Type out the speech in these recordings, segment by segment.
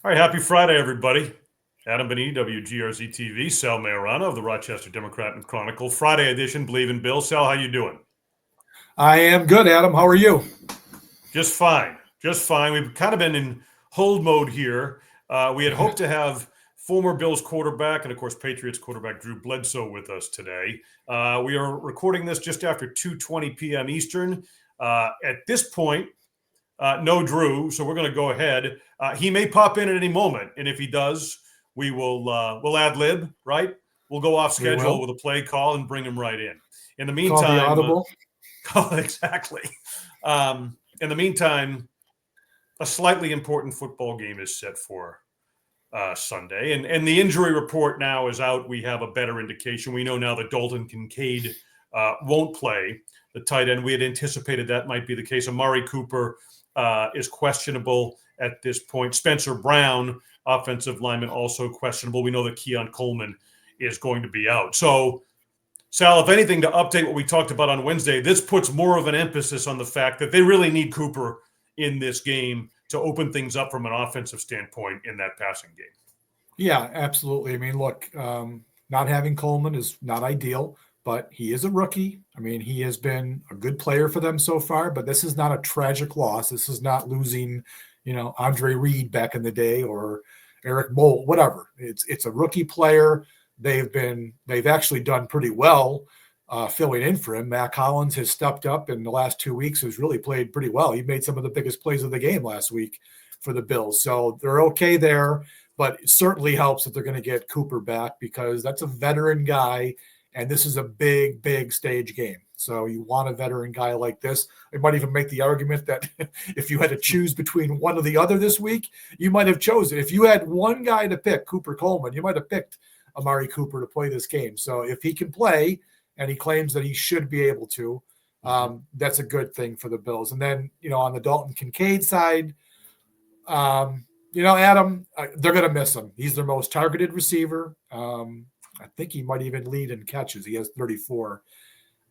All right, happy Friday, everybody. Adam Benigni, WGRZ TV, Sal Maiorana of the Rochester Democrat and Chronicle. Friday edition, Believe in Bill. Sal, how you doing? I am good, Adam. How are you? Just fine. Just fine. We've kind of been in hold mode here. We had hoped to have former Bills quarterback and, of course, Patriots quarterback Drew Bledsoe with us today. We are recording this just after 2:20 p.m. Eastern. At this point, no Drew, so we're going to go ahead. He may pop in at any moment, and if he does, we'll ad lib, right? We'll go off We schedule will with a play call and bring him right in. In the call the meantime, audible. exactly. In the meantime, a slightly important football game is set for Sunday, and the injury report now is out. We have a better indication. We know now that Dalton Kincaid won't play, the tight end. We had anticipated that might be the case. Amari Cooper is questionable at this point. Spencer Brown, offensive lineman, also questionable. We know that Keon Coleman is going to be out. So, Sal, if anything, to update what we talked about on Wednesday, this puts more of an emphasis on the fact that they really need Cooper in this game to open things up from an offensive standpoint in that passing game. Yeah, absolutely. I mean, look, not having Coleman is not ideal, but he is a rookie. I mean, he has been a good player for them so far, but this is not a tragic loss. This is not losing, Andre Reed back in the day or Eric Moult, whatever. It's a rookie player. They've actually done pretty well filling in for him. Mac Hollins has stepped up in the last 2 weeks, has really played pretty well. He made some of the biggest plays of the game last week for the Bills. So they're okay there, but it certainly helps that they're going to get Cooper back because that's a veteran guy, and this is a big, big stage game. So you want a veteran guy like this. I might even make the argument that if you had to choose between one or the other this week, you might have chosen. If you had one guy to pick, Cooper Coleman, you might have picked Amari Cooper to play this game. So if he can play, and he claims that he should be able to, that's a good thing for the Bills. And then, on the Dalton Kincaid side, Adam, they're going to miss him. He's their most targeted receiver. I think he might even lead in catches. He has 34.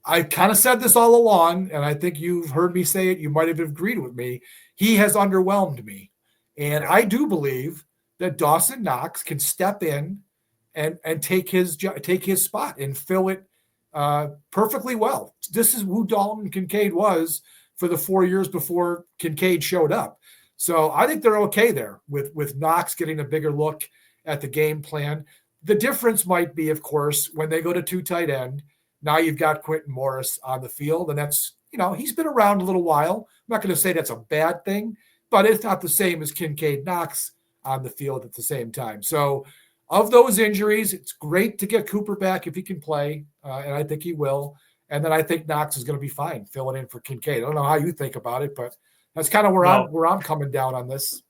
I kind of said this all along, and I think you've heard me say it. You might have agreed with me. He has underwhelmed me. And I do believe that Dawson Knox can step in and take his spot and fill it perfectly well. This is who Dalton Kincaid was for the 4 years before Kincaid showed up. So I think they're okay there with Knox getting a bigger look at the game plan. The difference might be, of course, when they go to two tight end, now you've got Quentin Morris on the field, and that's, he's been around a little while. I'm not going to say that's a bad thing, but it's not the same as Kincaid Knox on the field at the same time. So of those injuries, it's great to get Cooper back if he can play, and I think he will. And then I think Knox is going to be fine filling in for Kincaid. I don't know how you think about it, but that's kind of where I'm coming down on this.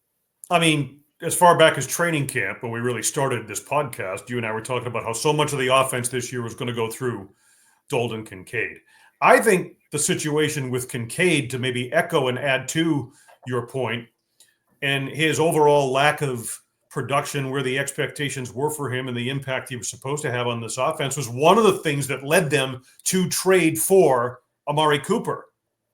I mean, as far back as training camp, when we really started this podcast, you and I were talking about how so much of the offense this year was going to go through Dalton Kincaid. I think the situation with Kincaid, to maybe echo and add to your point, and his overall lack of production where the expectations were for him and the impact he was supposed to have on this offense was one of the things that led them to trade for Amari Cooper.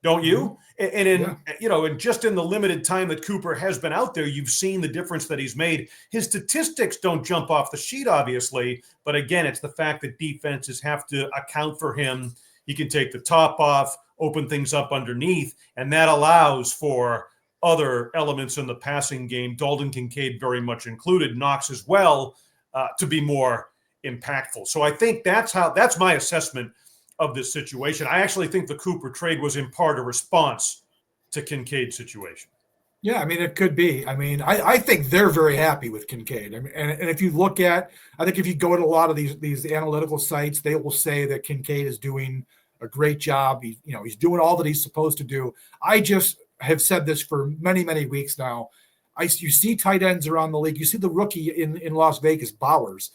Don't you? And just in the limited time that Cooper has been out there, you've seen the difference that he's made. His statistics don't jump off the sheet, obviously, but again, it's the fact that defenses have to account for him. He can take the top off, open things up underneath, and that allows for other elements in the passing game, Dalton Kincaid very much included, Knox as well, to be more impactful. So I think that's my assessment of this situation. I actually think the Cooper trade was in part a response to Kincaid's situation. Yeah, I mean, it could be. I mean, I think they're very happy with Kincaid. I mean, and if you look at, I think if you go to a lot of these analytical sites, they will say that Kincaid is doing a great job. He's doing all that he's supposed to do. I just have said this for many, many weeks now. You see tight ends around the league. You see the rookie in Las Vegas, Bowers,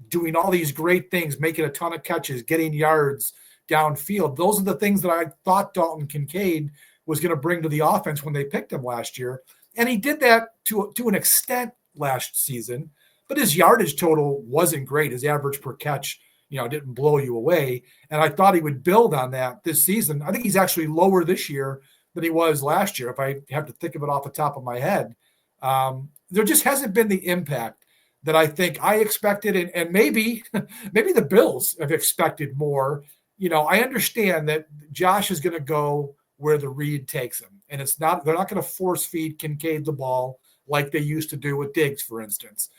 doing all these great things, making a ton of catches, getting yards downfield. Those are the things that I thought Dalton Kincaid was going to bring to the offense when they picked him last year. And he did that to an extent last season, but his yardage total wasn't great. His average per catch, didn't blow you away. And I thought he would build on that this season. I think he's actually lower this year than he was last year, if I have to think of it off the top of my head. There just hasn't been the impact that I think I expected, and maybe maybe the Bills have expected more. I understand that Josh is going to go where the read takes him, and they're not going to force feed Kincaid the ball like they used to do with Diggs, for instance.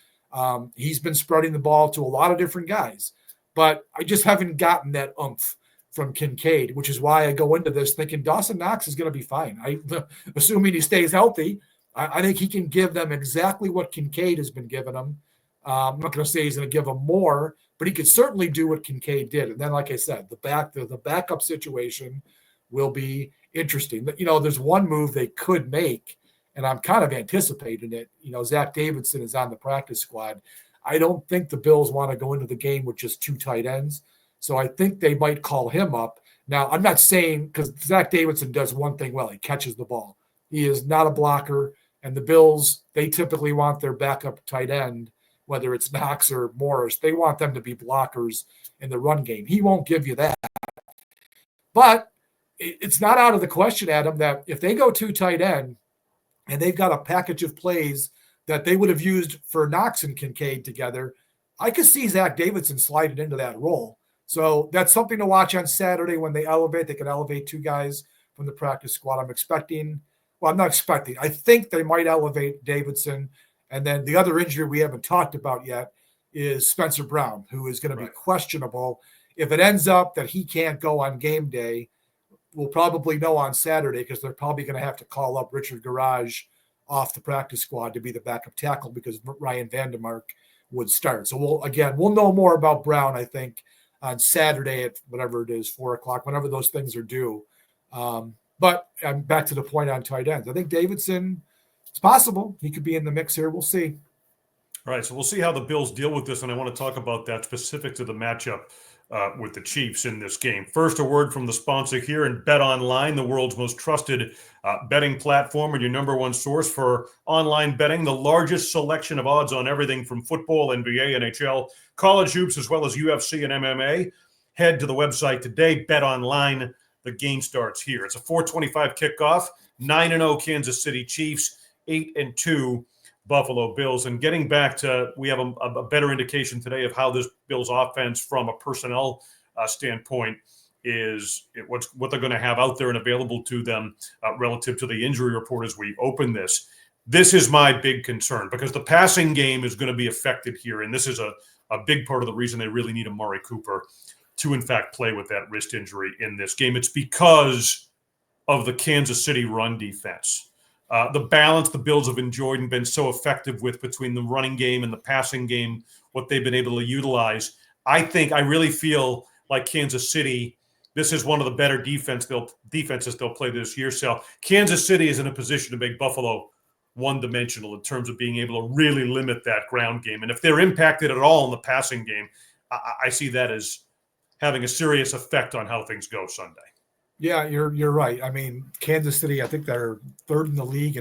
He's been spreading the ball to a lot of different guys, but I just haven't gotten that oomph from Kincaid, which is why I go into this thinking Dawson Knox is going to be fine. Assuming he stays healthy, I think he can give them exactly what Kincaid has been giving them. I'm not going to say he's going to give them more, but he could certainly do what Kincaid did. And then, like I said, the backup situation will be interesting. There's one move they could make, and I'm kind of anticipating it. Zach Davidson is on the practice squad. I don't think the Bills want to go into the game with just two tight ends. So I think they might call him up. Now, I'm not saying, because Zach Davidson does one thing well. He catches the ball. He is not a blocker. And the Bills, they typically want their backup tight end, whether it's Knox or Morris, they want them to be blockers in the run game. He won't give you that. But it's not out of the question, Adam, that if they go two tight end and they've got a package of plays that they would have used for Knox and Kincaid together, I could see Zach Davidson sliding into that role. So that's something to watch on Saturday when they elevate. They can elevate two guys from the practice squad. I'm not expecting. I think they might elevate Davidson. And then the other injury we haven't talked about yet is Spencer Brown, who is going to be questionable. If it ends up that he can't go on game day, we'll probably know on Saturday because they're probably going to have to call up Richard Garage off the practice squad to be the backup tackle because Ryan Vandermark would start. So we'll know more about Brown, I think, on Saturday at whatever it is, 4:00, whenever those things are due. But I'm back to the point on tight ends. I think Davidson, it's possible he could be in the mix here. We'll see. All right, so we'll see how the Bills deal with this, and I want to talk about that specific to the matchup with the Chiefs in this game. First, a word from the sponsor here in Bet Online, the world's most trusted betting platform and your number one source for online betting, the largest selection of odds on everything from football, NBA, NHL, college hoops, as well as UFC and MMA. Head to the website today, Bet Online. The game starts here. It's a 4:25 kickoff, 9-0 Kansas City Chiefs, 8-2 Buffalo Bills. And getting back to, we have a better indication today of how this Bills offense from a personnel standpoint is what they're going to have out there and available to them relative to the injury report as we open this. This is my big concern because the passing game is going to be affected here. And this is a big part of the reason they really need Amari Cooper to, in fact, play with that wrist injury in this game. It's because of the Kansas City run defense. The balance the Bills have enjoyed and been so effective with between the running game and the passing game, what they've been able to utilize. I really feel like Kansas City, this is one of the better defenses they'll play this year. So Kansas City is in a position to make Buffalo one-dimensional in terms of being able to really limit that ground game. And if they're impacted at all in the passing game, I see that as having a serious effect on how things go Sunday. Yeah, you're right. I mean, Kansas City, I think they're third in the league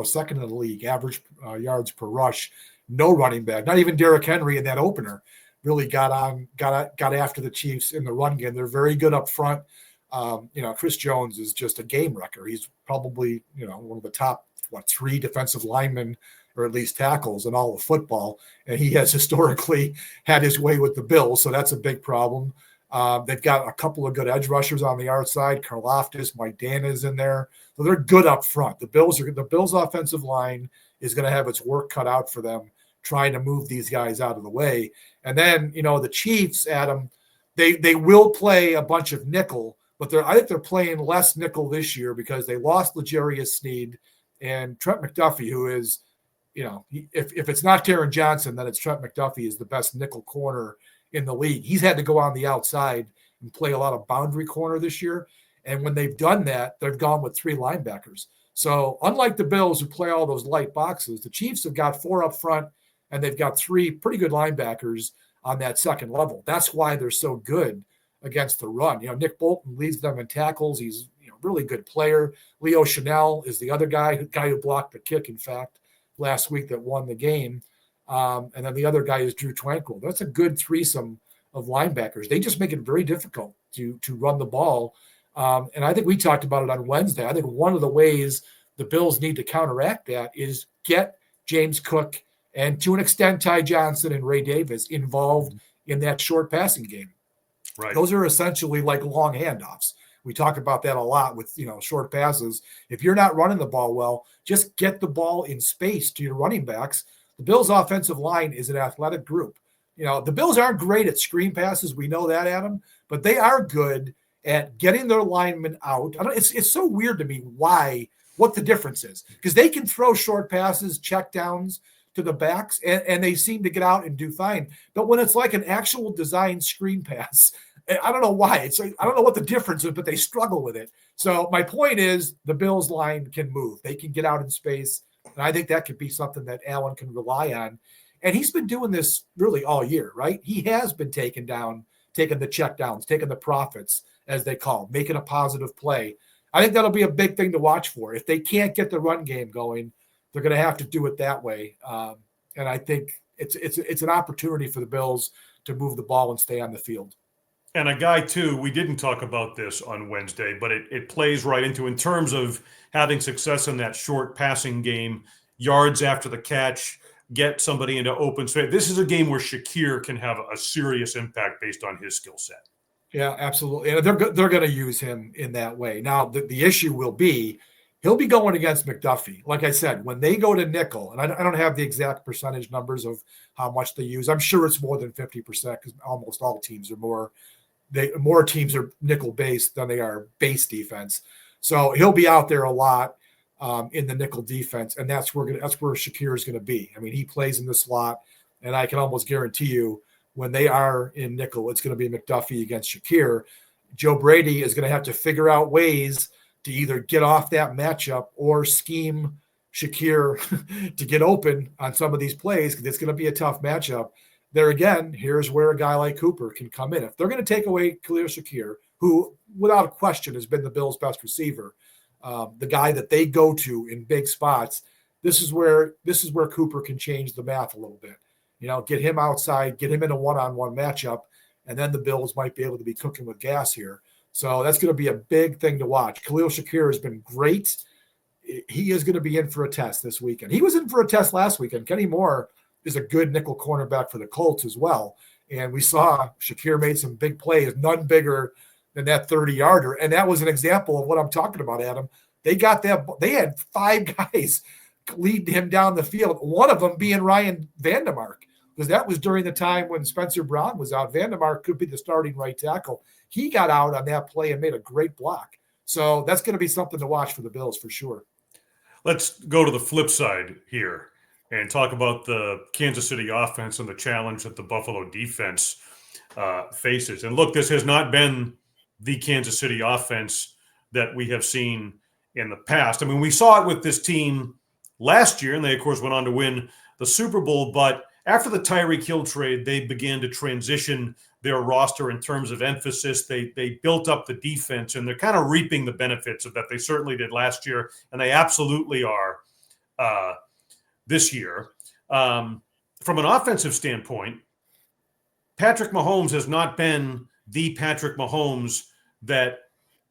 second in the league, average yards per rush. No running back, not even Derrick Henry in that opener really got after the Chiefs in the run game. They're very good up front. Chris Jones is just a game wrecker. He's probably, one of the top, 3 defensive linemen or at least tackles in all of football. And he has historically had his way with the Bills. So that's a big problem. They've got a couple of good edge rushers on the outside. Karlaftis, Mike Dana is in there. So they're good up front. The Bills offensive line is going to have its work cut out for them trying to move these guys out of the way. And then, the Chiefs, Adam, they will play a bunch of nickel, but I think they're playing less nickel this year because they lost L'Jarius Sneed and Trent McDuffie, who is, if it's not Taron Johnson, then it's Trent McDuffie is the best nickel corner in the league. He's had to go on the outside and play a lot of boundary corner this year. And when they've done that, they've gone with 3 linebackers. So unlike the Bills who play all those light boxes, the Chiefs have got 4 up front and they've got 3 pretty good linebackers on that second level. That's why they're so good against the run. Nick Bolton leads them in tackles. He's a really good player. Leo Chanel is the other guy who blocked the kick, in fact, last week that won the game. And then the other guy is Drew Tranquil. That's a good threesome of linebackers. They just make it very difficult to run the ball. And I think we talked about it on Wednesday. I think one of the ways the Bills need to counteract that is get James Cook, and to an extent, Ty Johnson and Ray Davis involved in that short passing game. Right. Those are essentially like long handoffs. We talk about that a lot with, short passes. If you're not running the ball well, just get the ball in space to your running backs. The Bills' offensive line is an athletic group. The Bills aren't great at screen passes. We know that, Adam, but they are good at getting their linemen out. It's so weird to me what the difference is, because they can throw short passes, check downs to the backs, and they seem to get out and do fine. But when it's like an actual design screen pass, I don't know why. I don't know what the difference is, but they struggle with it. So my point is the Bills line can move. They can get out in space. And I think that could be something that Allen can rely on. And he's been doing this really all year, right? He has been taking the check downs, taking the profits, as they call them, making a positive play. I think that'll be a big thing to watch for. If they can't get the run game going, they're going to have to do it that way. And I think it's an opportunity for the Bills to move the ball and stay on the field. And a guy, too, we didn't talk about this on Wednesday, but it plays right into, in terms of having success in that short passing game, yards after the catch, get somebody into open space. This is a game where Shakir can have a serious impact based on his skill set. Yeah, absolutely. And they're going to use him in that way. Now, the issue will be he'll be going against McDuffie. Like I said, when they go to nickel, and I don't have the exact percentage numbers of how much they use. I'm sure it's more than 50% because almost all teams are more teams are nickel based than they are base defense. So he'll be out there a lot in the nickel defense, and that's where Shakir is going to be. I mean, he plays in the slot, and I can almost guarantee you when they are in nickel, it's going to be McDuffie against Shakir. Joe Brady is going to have to figure out ways to either get off that matchup or scheme Shakir to get open on some of these plays, because it's going to be a tough matchup. There again, here's where a guy like Cooper can come in. If they're going to take away Khalil Shakir, who without question has been the Bills' best receiver, the guy that they go to in big spots, this is where Cooper can change the math a little bit. Get him outside, get him in a one-on-one matchup, and then the Bills might be able to be cooking with gas here. So that's going to be a big thing to watch. Khalil Shakir has been great. He is going to be in for a test this weekend. He was in for a test last weekend. Kenny Moore is a good nickel cornerback for the Colts as well. And we saw Shakir made some big plays, none bigger than that 30-yarder. And that was an example of what I'm talking about, Adam. They had 5 guys leading him down the field, one of them being Ryan Vandemark, because that was during the time when Spencer Brown was out. Vandemark could be the starting right tackle. He got out on that play and made a great block. So that's going to be something to watch for the Bills for sure. Let's go to the flip side here and talk about the Kansas City offense and the challenge that the Buffalo defense faces. And look, this has not been the Kansas City offense that we have seen in the past. I mean, we saw it with this team last year, and they, of course, went on to win the Super Bowl. But after the Tyreek Hill trade, they began to transition their roster in terms of emphasis. They built up the defense, and they're kind of reaping the benefits of that. They certainly did last year, and they absolutely are this year. From an offensive standpoint, Patrick Mahomes has not been the Patrick Mahomes that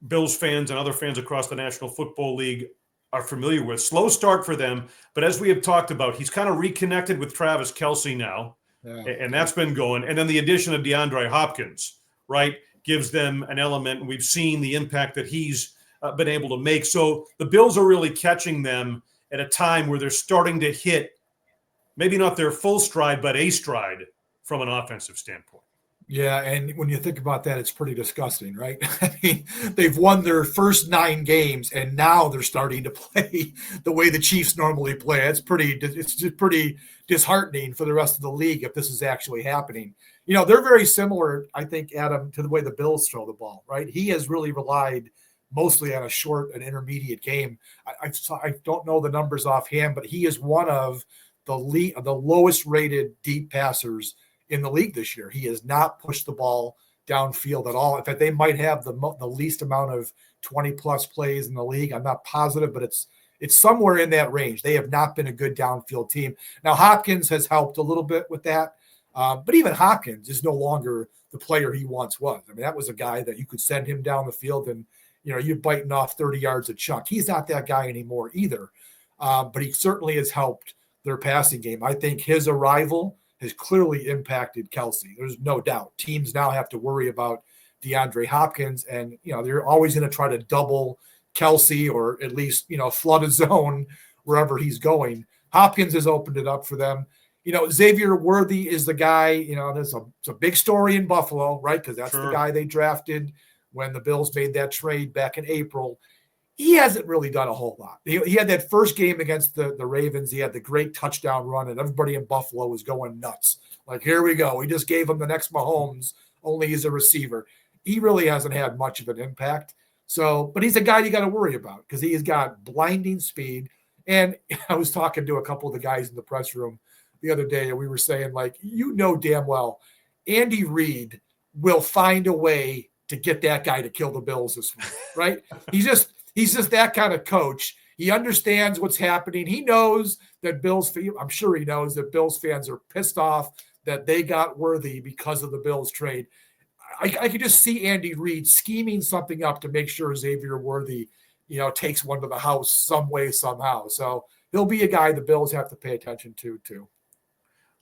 Bills fans and other fans across the National Football League are familiar with. Slow start for them, but as we have talked about, he's kind of reconnected with Travis Kelce now, and that's been going. And then the addition of DeAndre Hopkins, right, gives them an element, and we've seen the impact that he's been able to make. So the Bills are really catching them at a time where they're starting to hit maybe not their full stride, but a stride from an offensive standpoint. Yeah, and when you think about that, it's pretty disgusting, right? I mean, they've won their first 9 games, and now they're starting to play the way the Chiefs normally play. It's just pretty disheartening for the rest of the league if this is actually happening. They're very similar, I think, Adam, to the way the Bills throw the ball, right? He has really relied mostly on a short and intermediate game. I don't know the numbers offhand, but he is one of the lowest rated deep passers in the league this year. He has not pushed the ball downfield at all. In fact, they might have the least amount of 20-plus plays in the league. I'm not positive, but it's somewhere in that range. They have not been a good downfield team. Now, Hopkins has helped a little bit with that, but even Hopkins is no longer the player he once was. I mean, that was a guy that you could send him down the field and, you're biting off 30 yards a chunk. He's not that guy anymore either, but he certainly has helped their passing game. I think his arrival has clearly impacted Kelsey. There's no doubt. Teams now have to worry about DeAndre Hopkins, and they're always going to try to double Kelsey or at least flood a zone wherever he's going. Hopkins has opened it up for them. Xavier Worthy is the guy. There's a big story in Buffalo, right? Because that's the guy they drafted when the Bills made that trade back in April. He hasn't really done a whole lot. He had that first game against the Ravens. He had the great touchdown run, and everybody in Buffalo was going nuts. Like, here we go. We just gave him the next Mahomes, only he's a receiver. He really hasn't had much of an impact. But he's a guy you got to worry about because he's got blinding speed. And I was talking to a couple of the guys in the press room the other day, and we were saying, like, damn well, Andy Reid will find a way to get that guy to kill the Bills this week, right? He's just that kind of coach. He understands what's happening. He knows that I'm sure he knows that Bills fans are pissed off that they got Worthy because of the Bills trade. I could just see Andy Reid scheming something up to make sure Xavier Worthy, takes one to the house some way, somehow. So he'll be a guy the Bills have to pay attention to, too.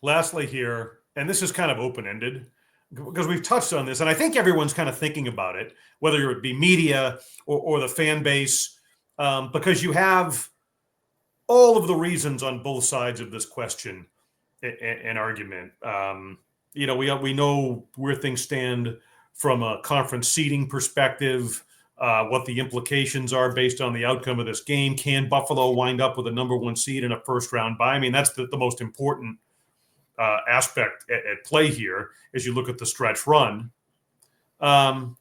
Lastly here, and this is kind of open-ended, because we've touched on this, and I think everyone's kind of thinking about it, whether it be media or the fan base, because you have all of the reasons on both sides of this question and argument. We know where things stand from a conference seeding perspective, what the implications are based on the outcome of this game. Can Buffalo wind up with a number one seed in a first-round bye? I mean, that's the most important aspect at play here as you look at the stretch run. How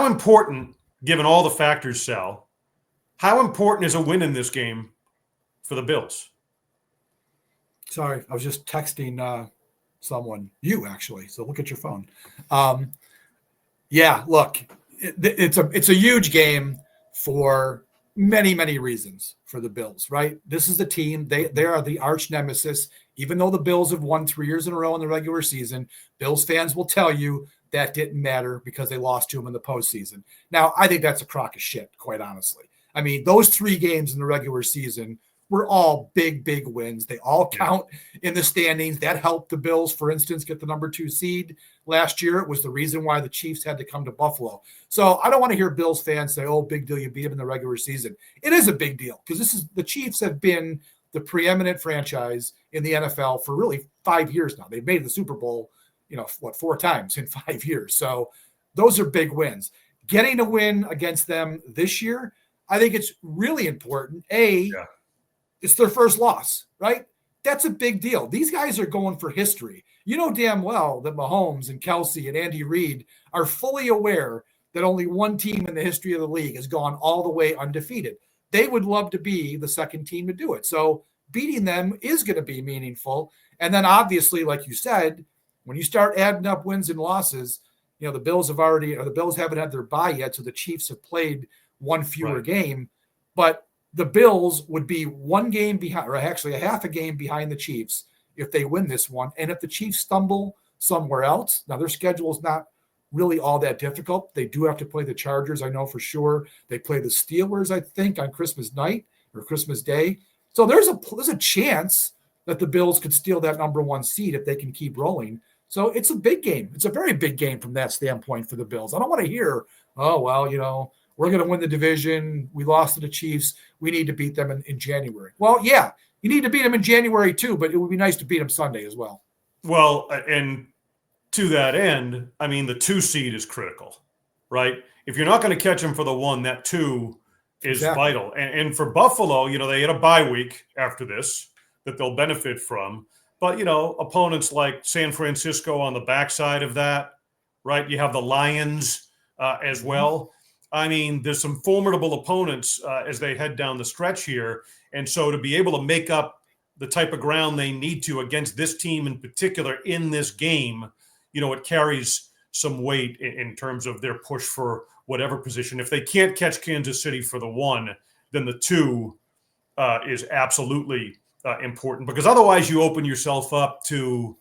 important, given all the factors, Sal, how important is a win in this game for the Bills? Sorry, I was just texting someone, you actually, so look at your phone. Look, it's a huge game for many, many reasons for the Bills, right? This is the team. They are the arch nemesis. Even though the Bills have won 3 years in a row in the regular season, Bills fans will tell you that didn't matter because they lost to them in the postseason. Now, I think that's a crock of shit, quite honestly. I mean, those 3 games in the regular season were all big, big wins. They all count in the standings. That helped the Bills, for instance, get the number 2 seed last year. It was the reason why the Chiefs had to come to Buffalo. So I don't want to hear Bills fans say, oh, big deal, you beat them in the regular season. It is a big deal because the Chiefs have been the preeminent franchise in the NFL for really 5 years now. They've made the Super Bowl, 4 times in 5 years. So those are big wins. Getting a win against them this year, I think it's really important. It's their first loss, right? That's a big deal. These guys are going for history. You know damn well that Mahomes and Kelsey and Andy Reid are fully aware that only one team in the history of the league has gone all the way undefeated. They would love to be the second team to do it. So beating them is going to be meaningful. And then obviously, like you said, when you start adding up wins and losses, the Bills haven't had their bye yet. So the Chiefs have played one fewer game, but the Bills would be 1 game behind, or actually a half a game behind the Chiefs if they win this one. And if the Chiefs stumble somewhere else, now their schedule is not really all that difficult. They do have to play the Chargers, I know for sure. They play the Steelers, I think, on Christmas night or Christmas Day. So there's a chance that the Bills could steal that number 1 seed if they can keep rolling. So it's a big game. It's a very big game from that standpoint for the Bills. I don't want to hear, oh, well, we're going to win the division. We lost to the Chiefs. We need to beat them in January. Well, yeah, you need to beat them in January too, but it would be nice to beat them Sunday as well. Well, and to that end, I mean, the 2 seed is critical, right? If you're not going to catch them for the 1, that 2 is vital. And for Buffalo, they had a bye week after this that they'll benefit from. But, opponents like San Francisco on the backside of that, right? You have the Lions as well. I mean, there's some formidable opponents as they head down the stretch here. And so to be able to make up the type of ground they need to against this team in particular in this game, it carries some weight in terms of their push for whatever position. If they can't catch Kansas City for the 1, then the 2 is absolutely important, because otherwise you open yourself up to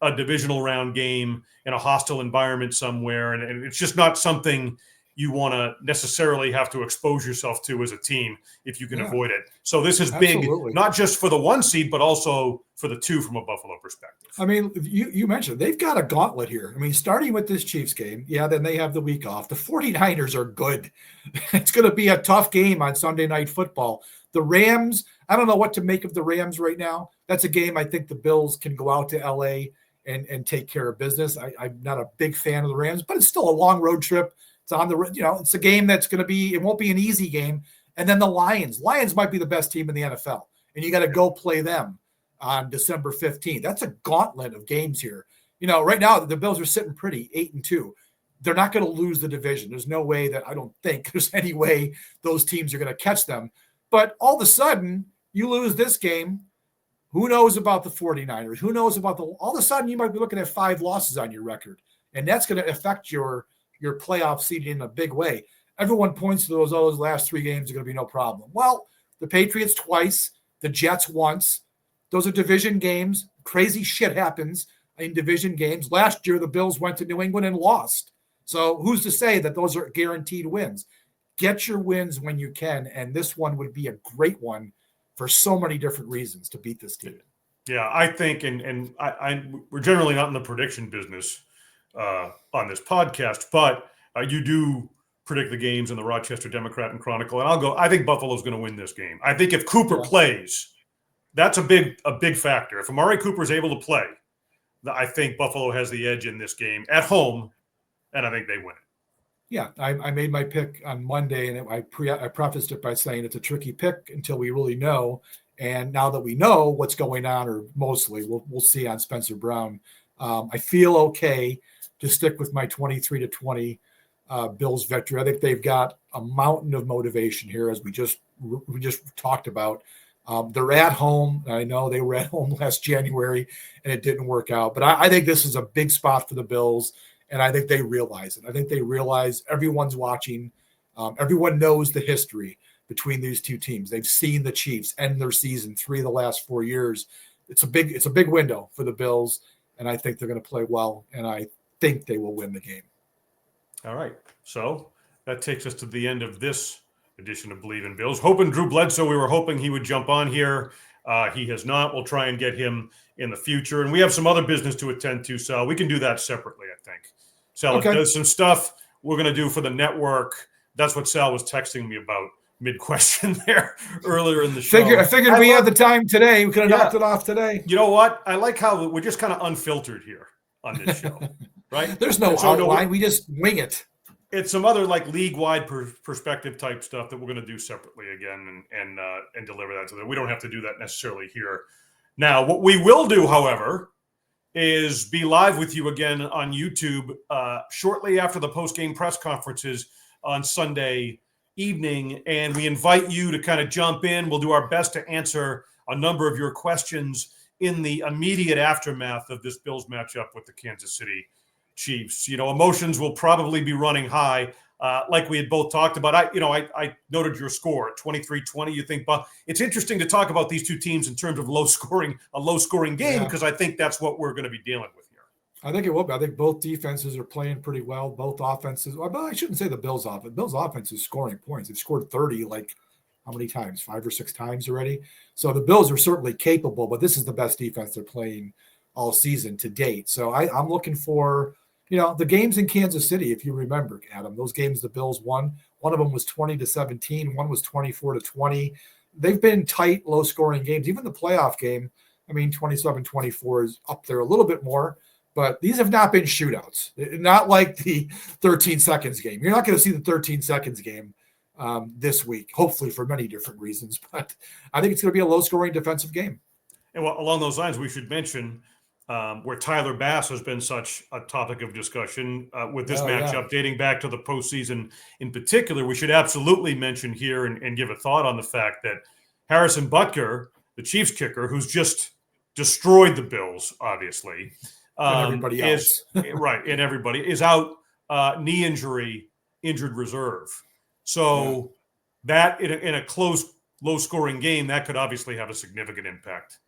a divisional round game in a hostile environment somewhere. And it's just not something you want to necessarily have to expose yourself to as a team if you can avoid it. So this is Absolutely. big, not just for the 1 seed, but also for the 2 from a Buffalo perspective. I mean, you mentioned they've got a gauntlet here. I mean, starting with this Chiefs game, then they have the week off. The 49ers are good. It's going to be a tough game on Sunday Night Football. The Rams, I don't know what to make of the Rams right now. That's a game I think the Bills can go out to LA and take care of business. I'm not a big fan of the Rams, but it's still a long road trip. It's on the, it's a game that's going to be, it won't be an easy game. And then the Lions might be the best team in the NFL, and you got to go play them on December 15th. That's a gauntlet of games here. Right now the Bills are sitting pretty 8-2. They're not going to lose the division. There's no way that I don't think there's any way those teams are going to catch them. But all of a sudden you lose this game. Who knows about the 49ers? Who knows about all of a sudden you might be looking at 5 losses on your record, and that's going to affect your playoff seeding in a big way. Everyone points to those last 3 games are going to be no problem. Well, the Patriots twice, the Jets once. Those are division games. Crazy shit happens in division games. Last year, the Bills went to New England and lost. So who's to say that those are guaranteed wins? Get your wins when you can, and this one would be a great one for so many different reasons to beat this team. Yeah, I think, and we're generally not in the prediction business on this podcast, but you do predict the games in the Rochester Democrat and Chronicle, and I think Buffalo's going to win this game. I think if Cooper plays, that's a big factor. If Amari Cooper is able to play, I think Buffalo has the edge in this game at home, and I think they win it. Yeah, I made my pick on Monday, and I prefaced it by saying it's a tricky pick until we really know. And now that we know what's going on, or mostly, we'll see on Spencer Brown. I feel okay to stick with my 23-20 Bills victory. I think they've got a mountain of motivation here, as we just talked about. They're at home. I know they were at home last January, and it didn't work out. But I think this is a big spot for the Bills. And I think they realize it. I think they realize everyone's watching. Everyone knows the history between these two teams. They've seen the Chiefs end their season 3 of the last 4 years. It's a big window for the Bills, and I think they're going to play well, and I think they will win the game. All right. So that takes us to the end of this edition of Believe in Bills. Hoping Drew Bledsoe, we were hoping he would jump on here. He has not. We'll try and get him in the future. And we have some other business to attend to, Sal. We can do that separately, I think. Sal does some stuff we're going to do for the network. That's what Sal was texting me about mid-question there earlier in the show. I figured we had the time today. We could have knocked it off today. You know what? I like how we're just kind of unfiltered here on this show, right? There's no outline. We just wing it. It's some other like league-wide perspective type stuff that we're going to do separately again and deliver that to them. We don't have to do that necessarily here. Now, what we will do, however, is be live with you again on YouTube shortly after the post-game press conferences on Sunday evening, and we invite you to kind of jump in. We'll do our best to answer a number of your questions in the immediate aftermath of this Bills matchup with the Kansas City Chiefs. Emotions will probably be running high, like we had both talked about. I noted your score at 23-20. You think, but it's interesting to talk about these two teams in terms of a low scoring game, because I think that's what we're going to be dealing with here. I think it will be. I think both defenses are playing pretty well. Both offenses. Well, I shouldn't say the Bills' offense. Bills' offense is scoring points. They've scored 30, like how many times? 5 or 6 times already. So the Bills are certainly capable, but this is the best defense they're playing all season to date. So I'm looking for, the games in Kansas City, if you remember, Adam, those games the Bills won. One of them was 20-17. One was 24-20. They've been tight, low-scoring games. Even the playoff game, 27-24 is up there a little bit more. But these have not been shootouts, not like the 13 seconds game. You're not going to see the 13 seconds game this week, hopefully for many different reasons. But I think it's going to be a low-scoring defensive game. And along those lines, we should mention where Tyler Bass has been such a topic of discussion with this matchup dating back to the postseason in particular. We should absolutely mention here and give a thought on the fact that Harrison Butker, the Chiefs kicker, who's just destroyed the Bills, obviously, and everybody else. and everybody is out, knee injury, injured reserve. So that in a close, low-scoring game, that could obviously have a significant impact.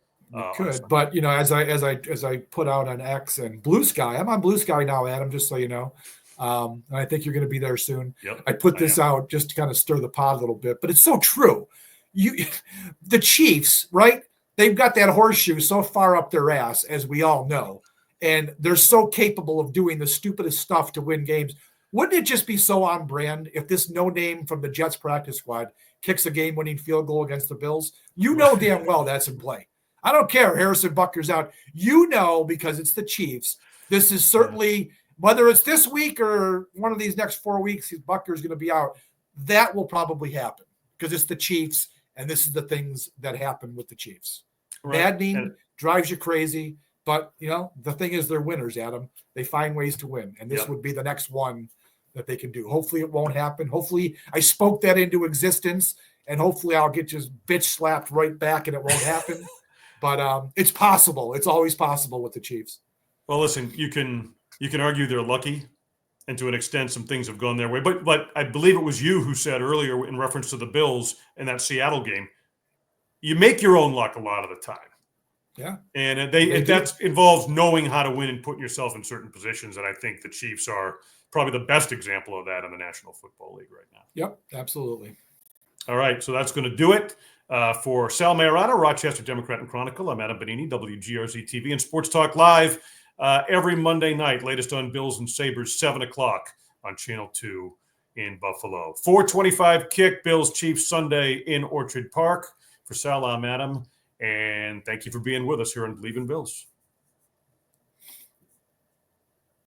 Could, but as I put out on X and Blue Sky, I'm on Blue Sky now, Adam. Just so you know, And I think you're going to be there soon. Yep, I put this out just to kind of stir the pot a little bit, but it's so true. The Chiefs, right? They've got that horseshoe so far up their ass, as we all know, and they're so capable of doing the stupidest stuff to win games. Wouldn't it just be so on brand if this no name from the Jets practice squad kicks a game-winning field goal against the Bills? You know damn well that's in play. I don't care. Harrison Butker's out. You know, because it's the Chiefs. This is certainly, whether it's this week or one of these next 4 weeks, Butker's going to be out. That will probably happen because it's the Chiefs, and this is the things that happen with the Chiefs. Right. Maddening, drives you crazy, but, the thing is they're winners, Adam. They find ways to win, and this would be the next one that they can do. Hopefully it won't happen. Hopefully I spoke that into existence, and hopefully I'll get just bitch slapped right back and it won't happen. But it's possible. It's always possible with the Chiefs. Well, listen, you can argue they're lucky, and to an extent some things have gone their way. But I believe it was you who said earlier in reference to the Bills in that Seattle game, you make your own luck a lot of the time. Yeah. And that involves knowing how to win and putting yourself in certain positions. And I think the Chiefs are probably the best example of that in the National Football League right now. Yep, absolutely. All right, so that's going to do it. For Sal Maiorana, Rochester Democrat and Chronicle, I'm Adam Benigni, WGRZ TV and Sports Talk Live every Monday night, latest on Bills and Sabres, 7 o'clock on Channel 2 in Buffalo. 4:25 kick, Bills Chiefs Sunday in Orchard Park. For Sal, I'm Adam, and thank you for being with us here on Believe in Bills.